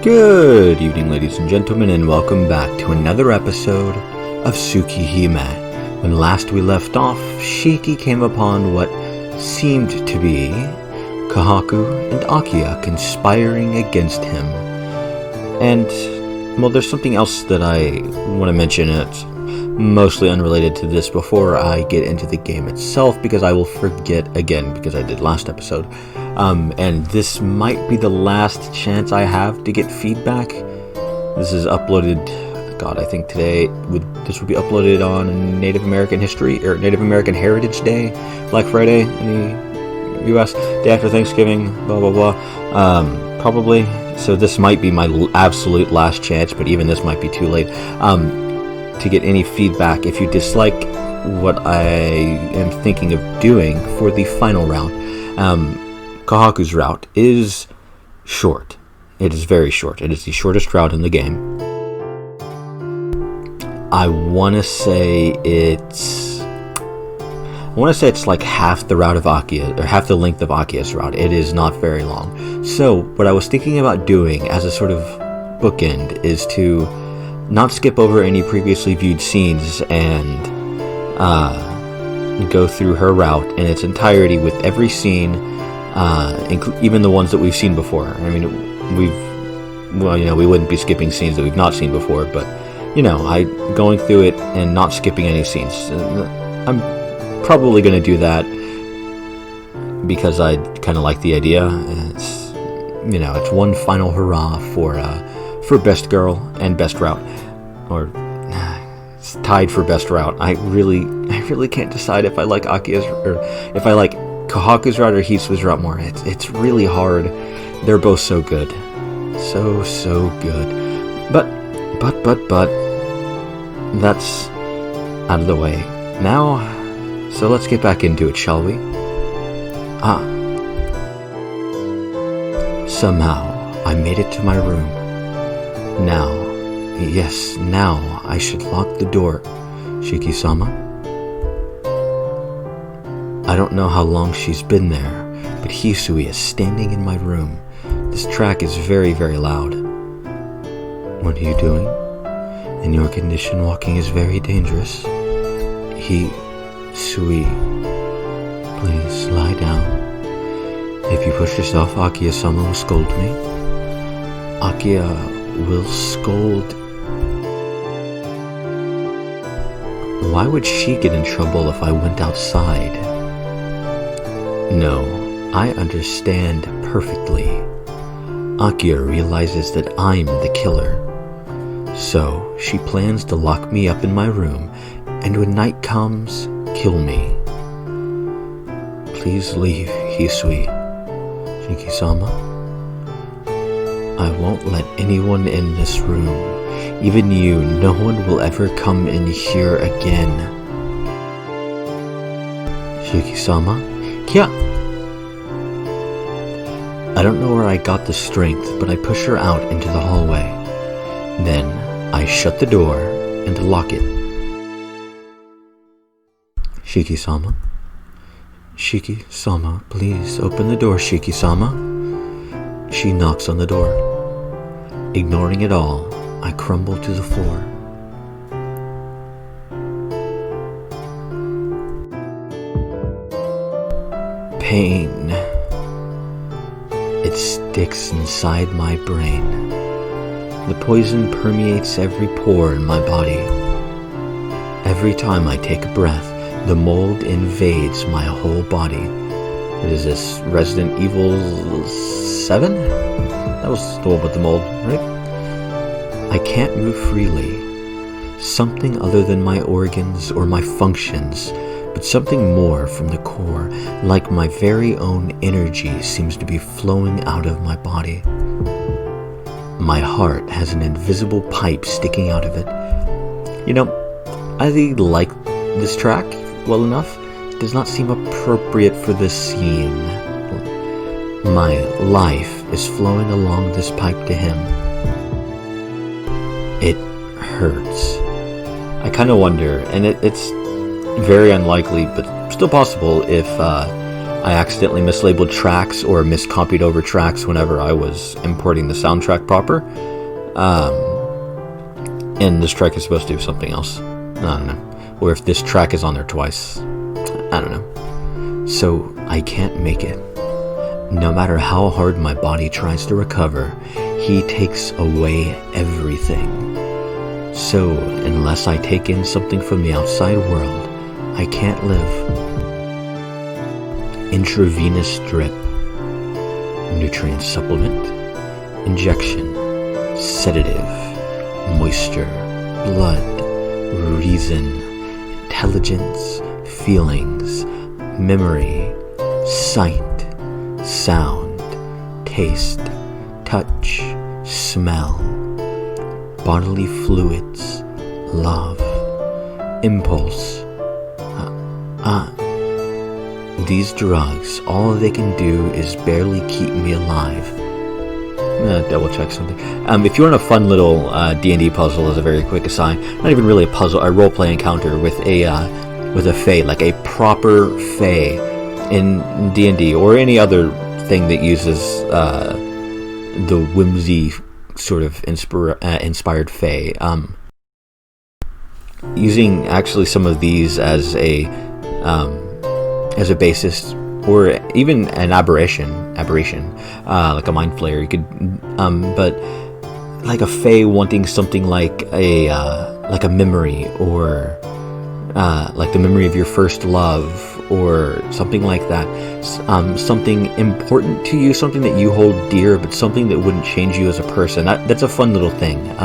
Good evening, ladies and gentlemen, and welcome back to another episode of Tsukihime. When last we left off, Shiki came upon what seemed to be Kahaku and Akiya conspiring against him. And, well, there's something else that I want to mention. It's mostly unrelated to this before I get into the game itself, because I will forget again, because I did last episode. And this might be the last chance I have to get feedback. This is uploaded, I think today, this would be uploaded on Native American History, or Native American Heritage Day, Black Friday in the US, day after Thanksgiving, blah, blah, blah, probably. So this might be my absolute last chance, but even this might be too late, to get any feedback. If you dislike what I am thinking of doing for the final round, Kahaku's route is short. It is very short. It is the shortest route in the game. I want to say it's like half the route of Akiya, or half the length of Akiya's route. It is not very long. So what I was thinking about doing as a sort of bookend is to not skip over any previously viewed scenes and go through her route in its entirety with every scene, even the ones that we've seen before. I mean, we wouldn't be skipping scenes that we've not seen before, but, going through it and not skipping any scenes. I'm probably going to do that because I kind of like the idea. It's one final hurrah for best girl and best route, or it's tied for best route. I really can't decide if I like Akiya's, or if I like Kahaku's route or Hisui's route more. It's really hard. They're both so good. So good. But that's out of the way now, so let's get back into it, shall we? Somehow I made it to my room. Now I should lock the door, Shiki-sama. I don't know how long she's been there, but Hisui is standing in my room. This track is very, very loud. What are you doing? In your condition, walking is very dangerous. Hisui, please lie down. If you push yourself, Akiya-sama will scold me. Akiya will scold. Why would she get in trouble if I went outside? No, I understand perfectly. Akiya realizes that I'm the killer. So, she plans to lock me up in my room, and when night comes, kill me. Please leave, Hisui. Shiki-sama? I won't let anyone in this room. Even you, no one will ever come in here again. Shiki-sama? Kya! I don't know where I got the strength, but I push her out into the hallway. Then, I shut the door and lock it. Shiki-sama? Shiki-sama, please open the door, Shiki-sama. She knocks on the door. Ignoring it all, I crumble to the floor. Pain. It sticks inside my brain. The poison permeates every pore in my body. Every time I take a breath, the mold invades my whole body. Is this Resident Evil 7? That was the one with the mold, right? I can't move freely. Something other than my organs or my functions, but something more from the core, like my very own energy, seems to be flowing out of my body. My heart has an invisible pipe sticking out of it. I like this track well enough. It does not seem appropriate for this scene. My life is flowing along this pipe to him. It hurts. I kind of wonder, and it's very unlikely, but still possible, if I accidentally mislabeled tracks or miscopied over tracks whenever I was importing the soundtrack proper. And this track is supposed to do something else. I don't know. Or if this track is on there twice. I don't know. So I can't make it. No matter how hard my body tries to recover, he takes away everything. So unless I take in something from the outside world, I can't live. Intravenous drip, nutrient supplement, injection, sedative, moisture, blood, reason, intelligence, feelings, memory, sight, sound, taste, touch, smell, bodily fluids, love, impulse. These drugs, all they can do is barely keep me alive. I'm gonna double check something. If you want a fun little D&D puzzle, as a very quick aside, not even really a puzzle, a role-play encounter with a fae, like a proper fae in D&D or any other thing that uses the whimsy sort of inspired fae. Using actually some of these as a basis, or even an aberration, like a mind flayer. You could, but like a fae wanting something like a memory, or like the memory of your first love, or something like that. Something important to you, something that you hold dear, but something that wouldn't change you as a person. That's a fun little thing.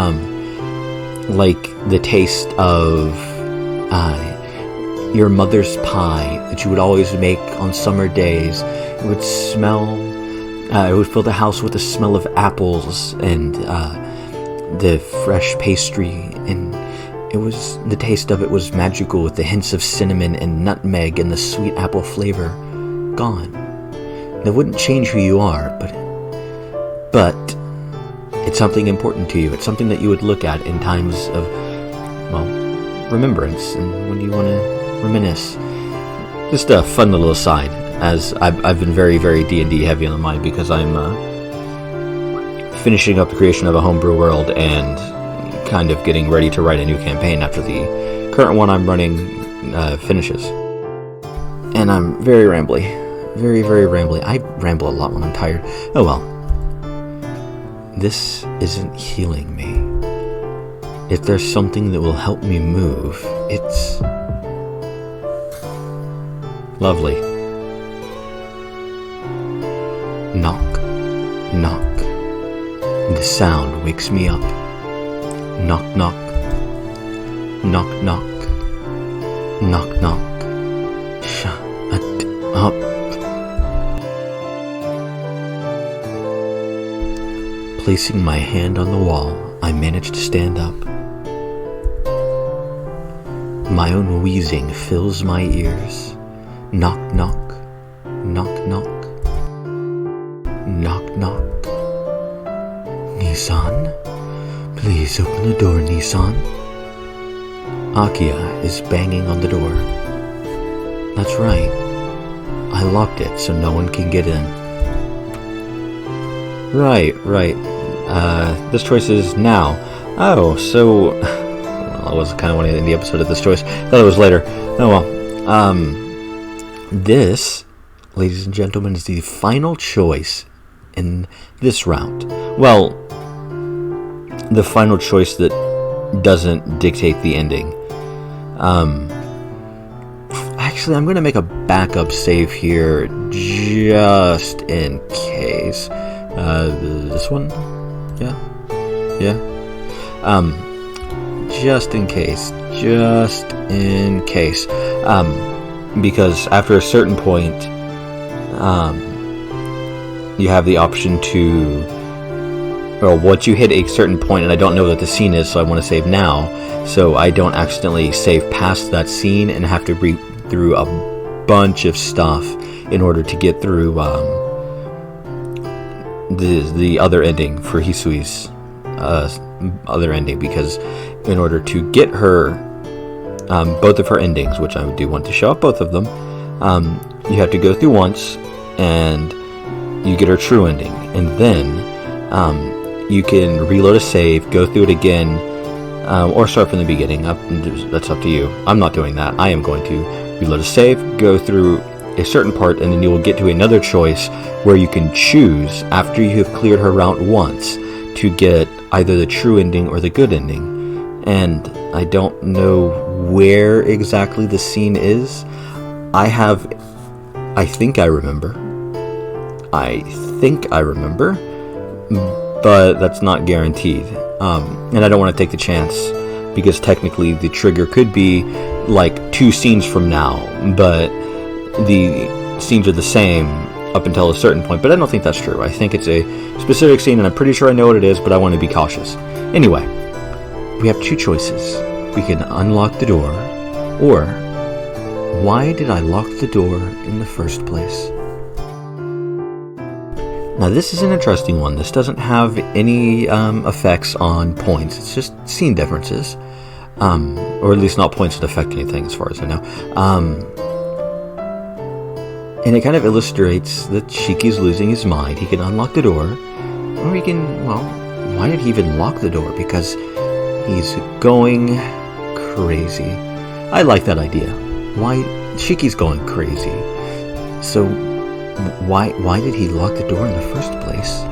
Like the taste of your mother's pie that you would always make on summer days. It would smell, it would fill the house with the smell of apples and the fresh pastry, and the taste of it was magical, with the hints of cinnamon and nutmeg and the sweet apple flavor gone. That wouldn't change who you are, but it's something important to you. It's something that you would look at in times of, well, remembrance, and when you want to reminisce. Just a fun little aside, as I've been very, very D&D heavy on the mind, because I'm finishing up the creation of a homebrew world and kind of getting ready to write a new campaign after the current one I'm running finishes. And I'm very rambly. Very, very rambly. I ramble a lot when I'm tired. Oh well. This isn't healing me. If there's something that will help me move, it's lovely. Knock, knock. The sound wakes me up. Knock, knock. Knock, knock. Knock, knock. Shut up. Placing my hand on the wall, I manage to stand up. My own wheezing fills my ears. Knock, knock. Knock, knock. Knock, knock. Nissan? Please open the door, Nissan. Akia is banging on the door. That's right. I locked it so no one can get in. Right. This choice is now. Oh, so... Well, I was kind of wanting in the episode of this choice. I thought it was later. Oh well. This, ladies and gentlemen, is the final choice in this round. Well, the final choice that doesn't dictate the ending. Actually, I'm going to make a backup save here just in case. This one? Yeah. Just in case. Because after a certain point, you have the option to, well, once you hit a certain point, and I don't know what the scene is, so I want to save now, so I don't accidentally save past that scene and have to read through a bunch of stuff in order to get through the other ending for Hisui's other ending, because in order to get her both of her endings, which I do want to show up both of them, You have to go through once, and you get her true ending, and then you can reload a save, go through it again, or start from the beginning. That's up to you. I'm not doing that. I am going to reload a save, go through a certain part, and then you will get to another choice where you can choose, after you have cleared her route once, to get either the true ending or the good ending. And I don't know where exactly the scene is. I think I remember, but that's not guaranteed. And I don't want to take the chance, because technically the trigger could be like 2 scenes from now, but the scenes are the same up until a certain point. But I don't think that's true. I think it's a specific scene, and I'm pretty sure I know what it is, but I want to be cautious. Anyway, we have 2 choices. We can unlock the door, or why did I lock the door in the first place? Now this is an interesting one. This doesn't have any effects on points. It's just scene differences. Or at least not points that affect anything as far as I know. And it kind of illustrates that Shiki's losing his mind. He can unlock the door, or he can, well, why did he even lock the door? Because he's going crazy. I like that idea. Why? Shiki's going crazy. So why did he lock the door in the first place?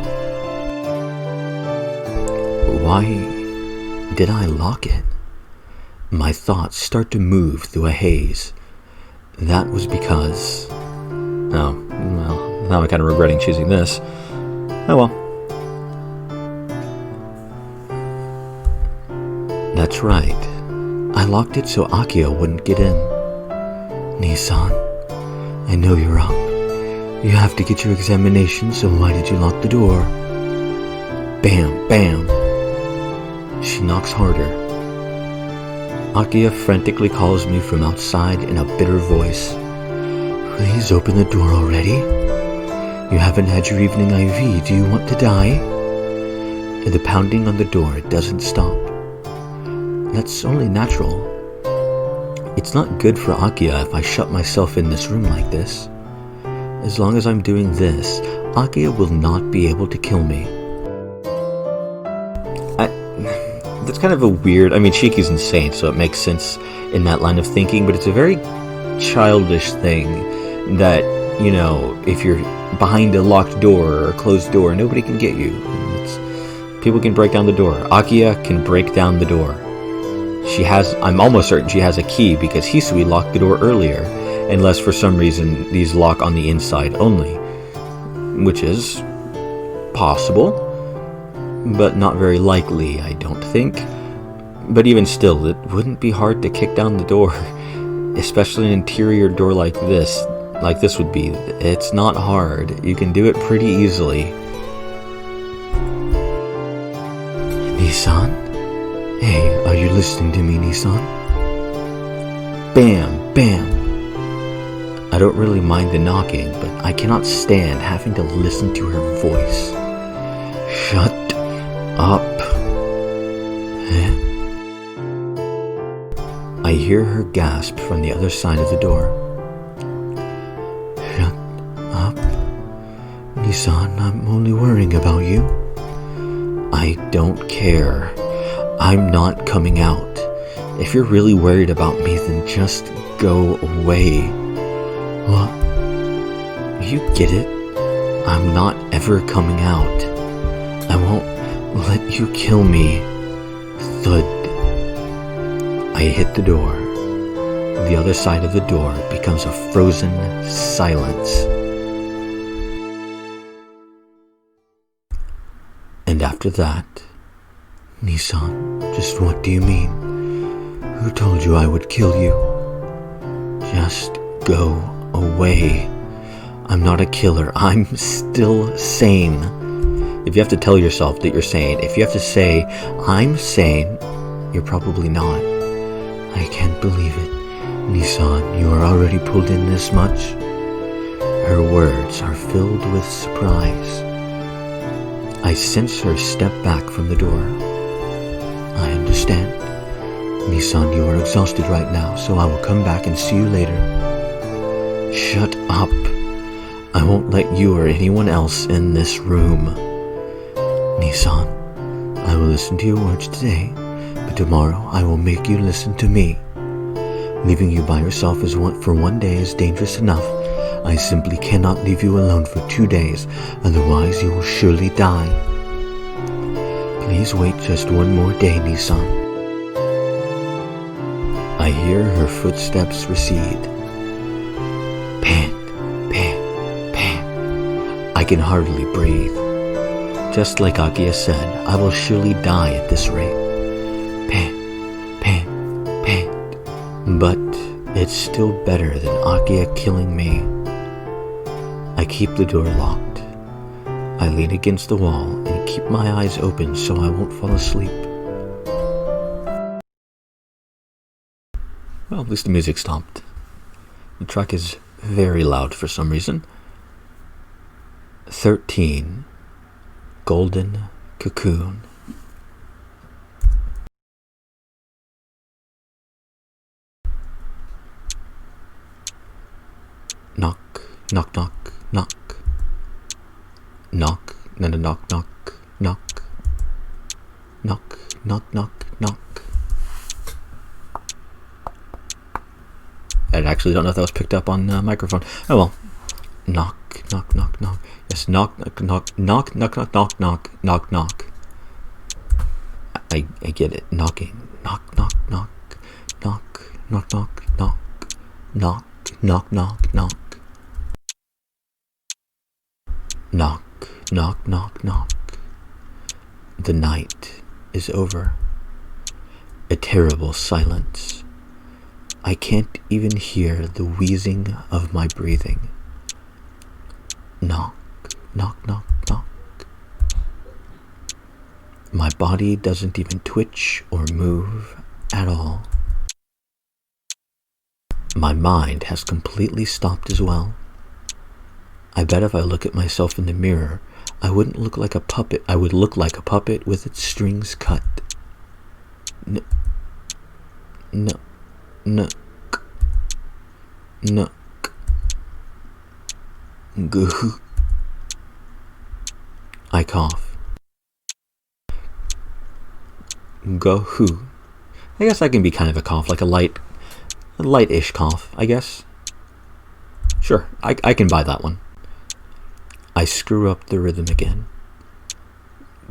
Why did I lock it? My thoughts start to move through a haze. That was because... Oh, well, now I'm kind of regretting choosing this. Oh well. That's right. I locked it so Akio wouldn't get in. Nissan, I know you're up. You have to get your examination, so why did you lock the door? Bam, bam. She knocks harder. Akio frantically calls me from outside in a bitter voice. Please open the door already. You haven't had your evening IV. Do you want to die? And the pounding on the door doesn't stop. That's only natural. It's not good for Akio if I shut myself in this room like this. As long as I'm doing this, Akio will not be able to kill me. That's kind of a weird... I mean, Shiki's insane, so it makes sense in that line of thinking, but it's a very childish thing that, you know, if you're behind a locked door or a closed door, nobody can get you. People can break down the door. Akio can break down the door. I'm almost certain she has a key, because Hisui locked the door earlier, unless for some reason these lock on the inside only, which is possible, but not very likely, I don't think. But even still, it wouldn't be hard to kick down the door, especially an interior door like this would be. It's not hard. You can do it pretty easily. Nissan? Hey, are you listening to me, Nissan? Bam, bam. I don't really mind the knocking, but I cannot stand having to listen to her voice. Shut up. I hear her gasp from the other side of the door. Shut up. Nissan, I'm only worrying about you. I don't care. I'm not coming out. If you're really worried about me, then just go away. What? You get it? I'm not ever coming out. I won't let you kill me. Thud. I hit the door. The other side of the door becomes a frozen silence. And after that, Nissan, just what do you mean? Who told you I would kill you? Just go away. I'm not a killer. I'm still sane. If you have to tell yourself that you're sane, if you have to say, I'm sane, you're probably not. I can't believe it. Nissan, you are already pulled in this much? Her words are filled with surprise. I sense her step back from the door. I understand. Nissan, you are exhausted right now, so I will come back and see you later. Shut up. I won't let you or anyone else in this room. Nissan, I will listen to your words today, but tomorrow I will make you listen to me. Leaving you by yourself for 1 day is dangerous enough. I simply cannot leave you alone for 2 days, otherwise you will surely die. Please wait just 1 more day, Nissan. I hear her footsteps recede. Pant, pant, pant. I can hardly breathe. Just like Akia said, I will surely die at this rate. Pant, pant, pant. But it's still better than Akia killing me. I keep the door locked. I lean against the wall and keep my eyes open so I won't fall asleep. Well, at least the music stopped. The track is very loud for some reason. 13. Golden Cocoon. Knock, knock, knock, knock. Knock, no, no, knock, knock, knock. Knock, knock, knock, knock. I actually don't know if that was picked up on the microphone. Oh well. Knock, knock, knock, knock. Yes, knock, knock, knock, knock, knock, knock, knock, knock, knock, knock. I get it. Knocking. Knock, knock, knock, knock, knock, knock, knock, knock, knock, knock, knock. Knock, knock, knock, knock. The night is over. A terrible silence. I can't even hear the wheezing of my breathing. Knock, knock, knock, knock. My body doesn't even twitch or move at all. My mind has completely stopped as well. I bet if I look at myself in the mirror, I wouldn't look like a puppet. I would look like a puppet with its strings cut. No. Goo. I cough. Go who? I guess that can be kind of a cough, like a light-ish cough, I guess. Sure, I can buy that one. I screw up the rhythm again.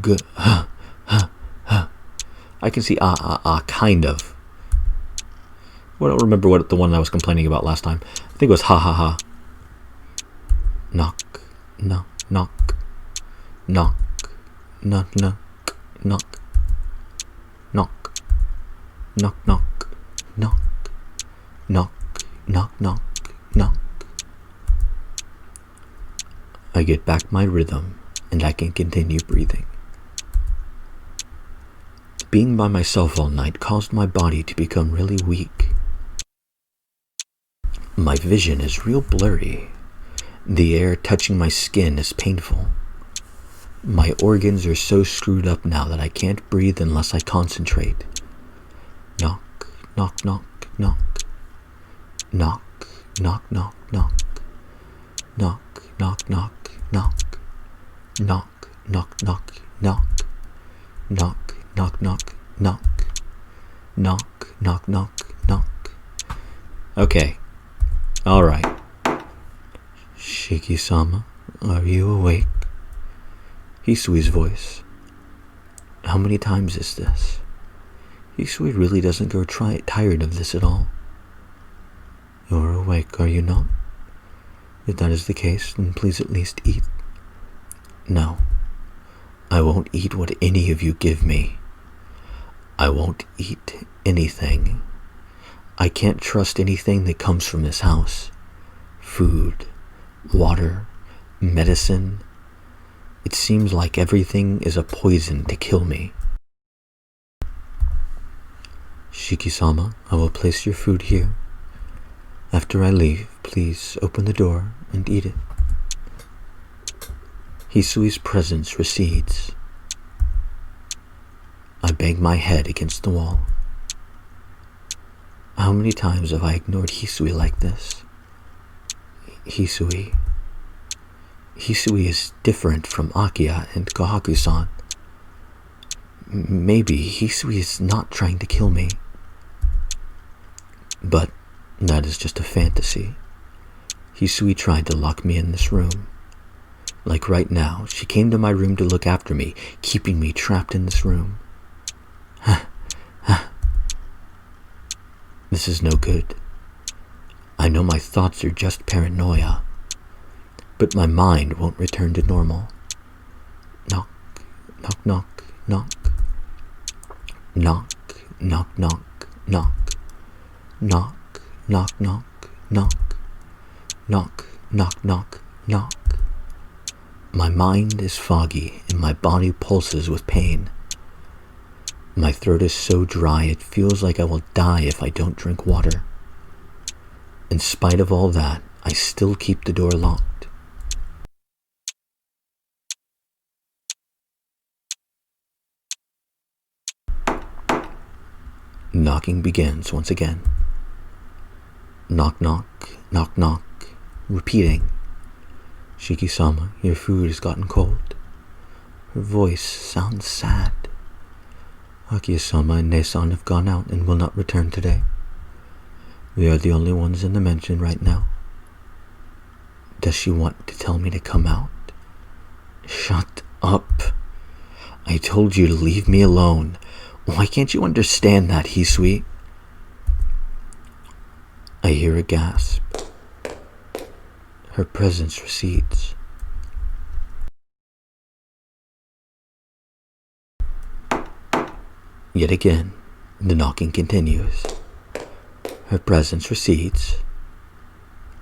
Good. I can see kind of. I don't remember what the one I was complaining about last time. I think it was ha ha ha. Knock, knock, knock, knock, knock, knock, knock, knock, knock, knock, knock, knock, knock, knock, knock. I get back my rhythm and I can continue breathing. Being by myself all night caused my body to become really weak. My vision is real blurry. The air touching my skin is painful. My organs are so screwed up now that I can't breathe unless I concentrate. Knock, knock, knock, knock. Knock, knock, knock, knock. Knock, knock, knock, knock. Knock, knock, knock, knock. Knock, knock, knock, knock. Knock, knock, knock, knock. Okay. Alright. Shiki-sama, are you awake? Hisui's voice. How many times is this? Hisui really doesn't grow tired of this at all. You're awake, are you not? If that is the case, then please at least eat. No. I won't eat what any of you give me. I won't eat anything. I can't trust anything that comes from this house. Food, water, medicine. It seems like everything is a poison to kill me. Shiki-sama, I will place your food here. After I leave, please open the door and eat it. Hisui's presence recedes. I bang my head against the wall. How many times have I ignored Hisui like this? Hisui. Hisui is different from Akiya and Kohaku-san. Maybe Hisui is not trying to kill me. But that is just a fantasy. Hisui tried to lock me in this room. Like right now, she came to my room to look after me, keeping me trapped in this room. This is no good. I know my thoughts are just paranoia, but my mind won't return to normal. Knock, knock, knock, knock. Knock, knock, knock, knock. Knock, knock, knock, knock. Knock, knock, knock, knock. My mind is foggy and my body pulses with pain. My throat is so dry it feels like I will die if I don't drink water. In spite of all that, I still keep the door locked. Knocking begins once again. Knock, knock, knock, knock, repeating. Shiki-sama, your food has gotten cold. Her voice sounds sad. Akiya-sama and Ne-san have gone out and will not return today. We are the only ones in the mansion right now. Does she want to tell me to come out? Shut up. I told you to leave me alone. Why can't you understand that, Hisui? I hear a gasp. Her presence recedes. Yet again, the knocking continues. Her presence recedes.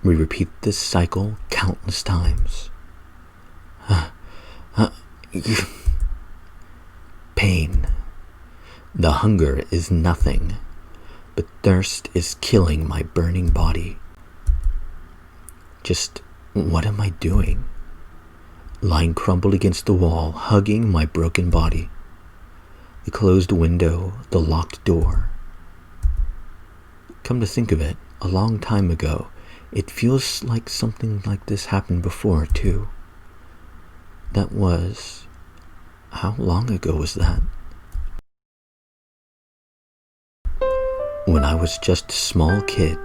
We repeat this cycle countless times. Pain. The hunger is nothing, but thirst is killing my burning body. Just what am I doing? Lying crumpled against the wall, hugging my broken body. The closed window, the locked door. Come to think of it, a long time ago, it feels like something like this happened before, too. That was... how long ago was that? When I was just a small kid,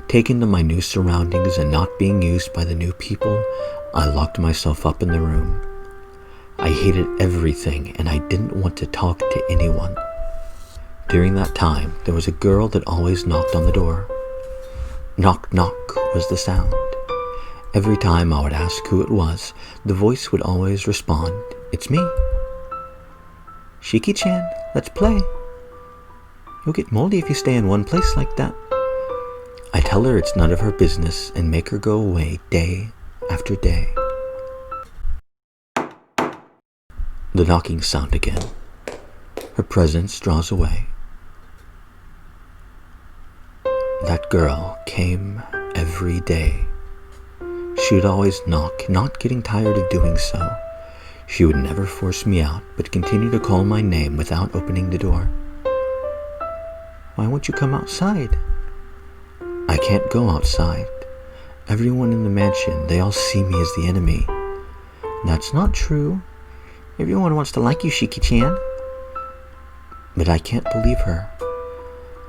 taken to my new surroundings and not being used by the new people, I locked myself up in the room. I hated everything and I didn't want to talk to anyone. During that time, there was a girl that always knocked on the door. Knock, knock was the sound. Every time I would ask who it was, the voice would always respond, "It's me." "Shiki-chan, let's play. You'll get moldy if you stay in one place like that." I tell her it's none of her business and make her go away day after day. The knocking sound again. Her presence draws away. That girl came every day. She would always knock, not getting tired of doing so. She would never force me out, but continue to call my name without opening the door. "Why won't you come outside?" "I can't go outside. Everyone in the mansion, they all see me as the enemy." "That's not true. Everyone wants to like you, Shiki-chan." But I can't believe her.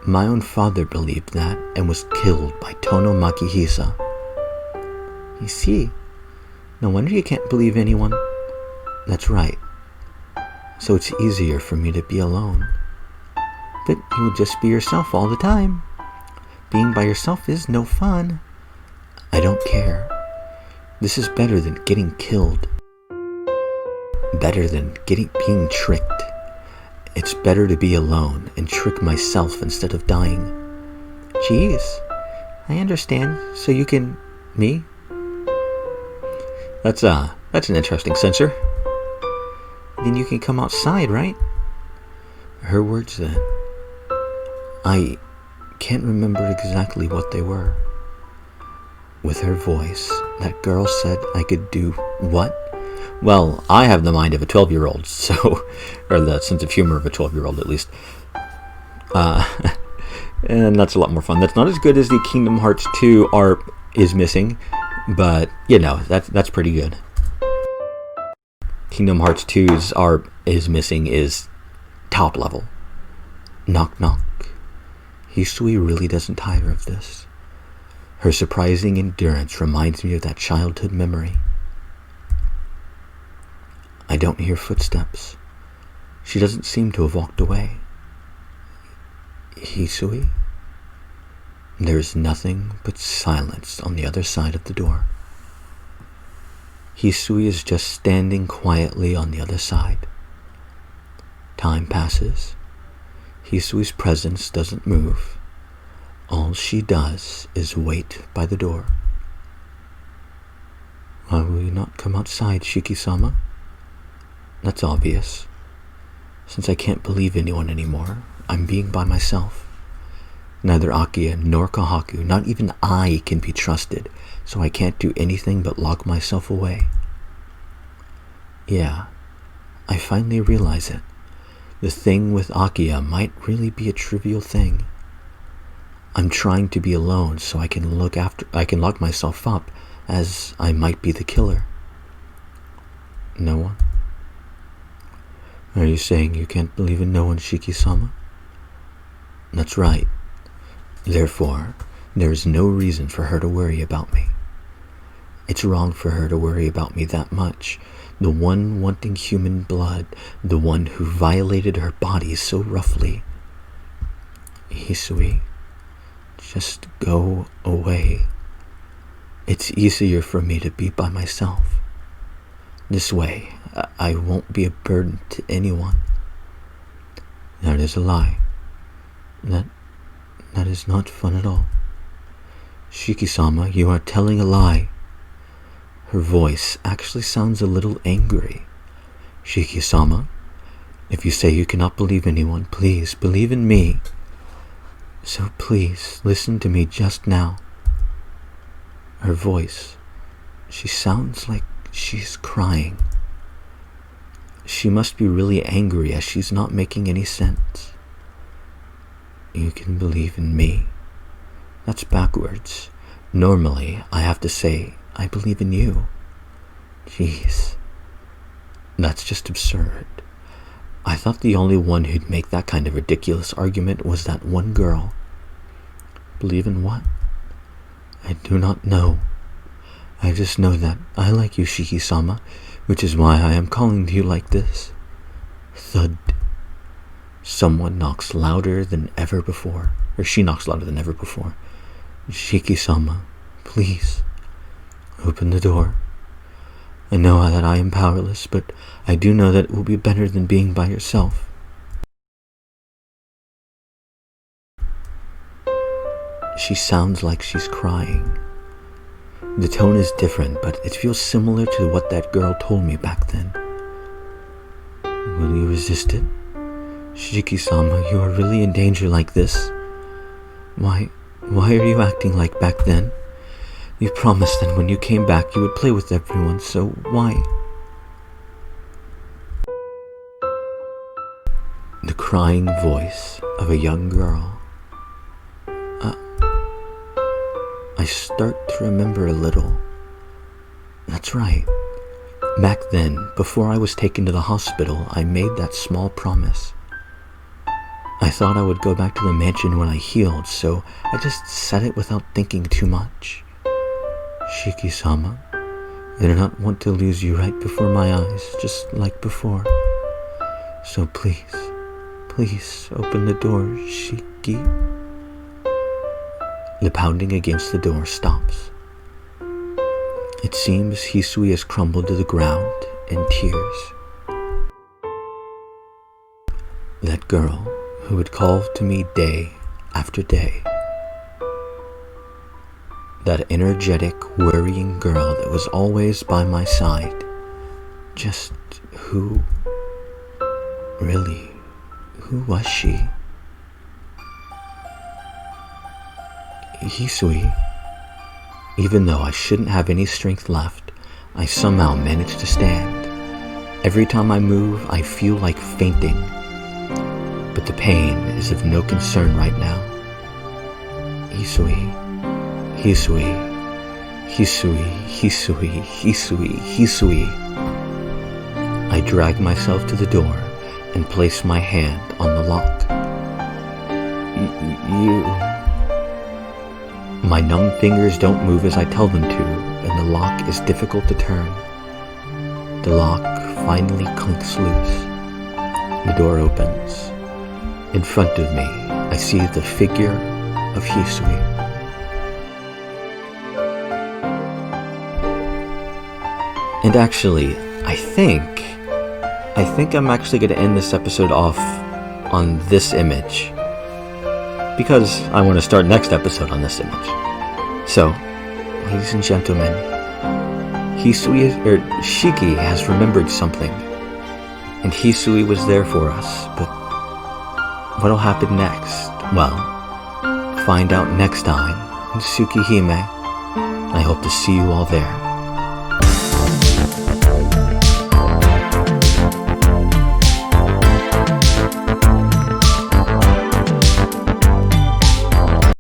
My own father believed that and was killed by Tono Makihisa. You see, no wonder you can't believe anyone. That's right. So it's easier for me to be alone. But you will just be yourself all the time. Being by yourself is no fun. I don't care. This is better than getting killed. Better than being tricked. It's better to be alone and trick myself instead of dying. Jeez, I understand. So you can... me? That's an interesting censor. Then you can come outside, right? Her words then. I can't remember exactly what they were. With her voice, that girl said I could do what? Well, I have the mind of a 12-year-old, so... or the sense of humor of a 12-year-old, at least. And that's a lot more fun. That's not as good as the Kingdom Hearts 2 ARP is missing. But, that's pretty good. Kingdom Hearts 2's is missing is top level. Knock knock. Hisui really doesn't tire of this. Her surprising endurance reminds me of that childhood memory. I don't hear footsteps. She doesn't seem to have walked away. Hisui? There is nothing but silence on the other side of the door. Hisui is just standing quietly on the other side. Time passes. Hisui's presence doesn't move. All she does is wait by the door. Why will you not come outside, Shiki-sama? That's obvious. Since I can't believe anyone anymore, I'm being by myself. Neither Akiya nor Kahaku, not even I, can be trusted, so I can't do anything but lock myself away. Yeah, I finally realize it. The thing with Akiya might really be a trivial thing. I'm trying to be alone so I can lock myself up, as I might be the killer. No one? Are you saying you can't believe in no one, Shiki-sama? That's right. Therefore, there is no reason for her to worry about me. It's wrong for her to worry about me that much. The one wanting human blood, the one who violated her body so roughly. Hisui, just go away. It's easier for me to be by myself. This way, I won't be a burden to anyone. That is a lie. That is not fun at all. Shiki-sama, you are telling a lie. Her voice actually sounds a little angry. Shiki-sama, if you say you cannot believe anyone, please believe in me. So please, listen to me just now. Her voice, she sounds like she's crying. She must be really angry as she's not making any sense. You can believe in me. That's backwards. Normally, I have to say, I believe in you. Jeez. That's just absurd. I thought the only one who'd make that kind of ridiculous argument was that one girl. Believe in what? I do not know. I just know that I like you, Shiki-sama, which is why I am calling to you like this. Thud. Someone knocks louder than ever before. Or she knocks louder than ever before. Shiki-sama, please, open the door. I know that I am powerless, but I do know that it will be better than being by yourself. She sounds like she's crying. The tone is different, but it feels similar to what that girl told me back then. Will you resist it? Shiki-sama, you are really in danger like this. Why are you acting like back then? You promised that when you came back you would play with everyone, so why? The crying voice of a young girl. I start to remember a little. That's right. Back then, before I was taken to the hospital, I made that small promise. I thought I would go back to the mansion when I healed, so I just said it without thinking too much. Shiki-sama, I do not want to lose you right before my eyes, just like before. So please, please open the door, Shiki. The pounding against the door stops. It seems Hisui has crumbled to the ground in tears. That girl who would call to me day after day. That energetic, worrying girl that was always by my side. Just who was she? Hisui. Even though I shouldn't have any strength left, I somehow managed to stand. Every time I move, I feel like fainting. But the pain is of no concern right now. Hisui, Hisui, Hisui, Hisui, Hisui. I drag myself to the door and place my hand on the lock. You... My numb fingers don't move as I tell them to, and the lock is difficult to turn. The lock finally clinks loose. The door opens. In front of me, I see the figure of Hisui. And actually, I think I'm actually going to end this episode off on this image, because I want to start next episode on this image. So, ladies and gentlemen, Shiki has remembered something, and Hisui was there for us, but what'll happen next? Well, find out next time in Tsukihime. I hope to see you all there.